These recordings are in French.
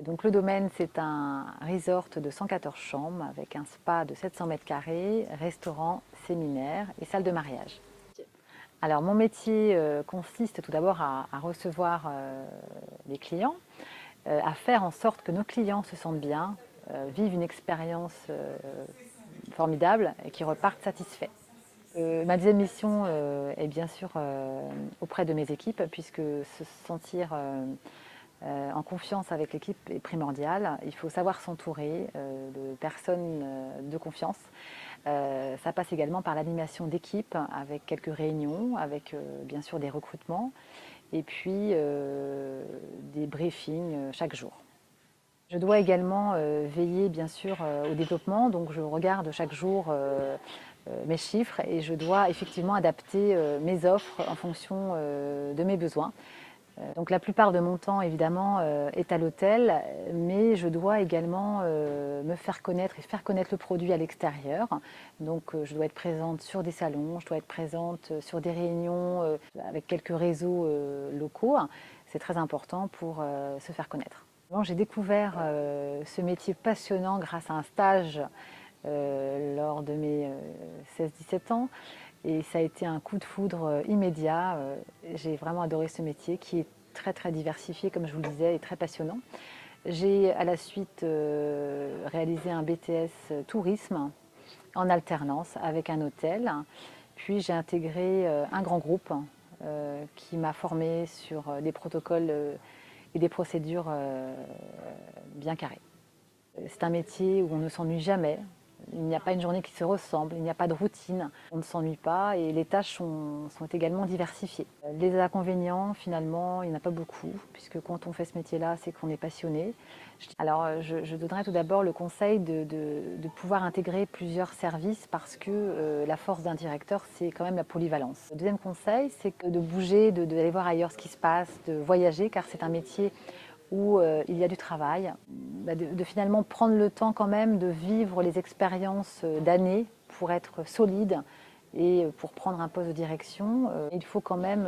Donc le domaine, c'est un resort de 114 chambres avec un spa de 700 mètres carrés, restaurant, séminaire et salle de mariage. Alors mon métier consiste tout d'abord à recevoir les clients, à faire en sorte que nos clients se sentent bien, vivent une expérience formidable et qu'ils repartent satisfaits. Ma deuxième mission est bien sûr auprès de mes équipes, puisque se sentir en confiance avec l'équipe est primordial. Il faut savoir s'entourer de personnes de confiance. Ça passe également par l'animation d'équipe avec quelques réunions, avec bien sûr des recrutements et puis des briefings chaque jour. Je dois également veiller bien sûr au développement, donc je regarde chaque jour mes chiffres et je dois effectivement adapter mes offres en fonction de mes besoins. Donc la plupart de mon temps évidemment est à l'hôtel, mais je dois également me faire connaître et faire connaître le produit à l'extérieur. Donc je dois être présente sur des salons, je dois être présente sur des réunions avec quelques réseaux locaux. C'est très important pour se faire connaître. J'ai découvert ce métier passionnant grâce à un stage lors de mes 16-17 ans. Et ça a été un coup de foudre immédiat. J'ai vraiment adoré ce métier qui est très très diversifié, comme je vous le disais, et très passionnant. J'ai à la suite réalisé un BTS tourisme en alternance avec un hôtel. Puis j'ai intégré un grand groupe qui m'a formée sur des protocoles et des procédures bien carrées. C'est un métier où on ne s'ennuie jamais. Il n'y a pas une journée qui se ressemble, il n'y a pas de routine, on ne s'ennuie pas et les tâches sont également diversifiées. Les inconvénients, finalement, il n'y en a pas beaucoup, puisque quand on fait ce métier-là, c'est qu'on est passionné. Alors, je donnerais tout d'abord le conseil de pouvoir intégrer plusieurs services parce que la force d'un directeur, c'est quand même la polyvalence. Le deuxième conseil, c'est de bouger, d'aller voir ailleurs ce qui se passe, de voyager, car c'est un métier où il y a du travail, de finalement prendre le temps quand même de vivre les expériences d'années pour être solide et pour prendre un poste de direction. Il faut quand même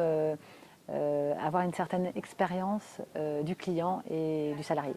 avoir une certaine expérience du client et du salarié.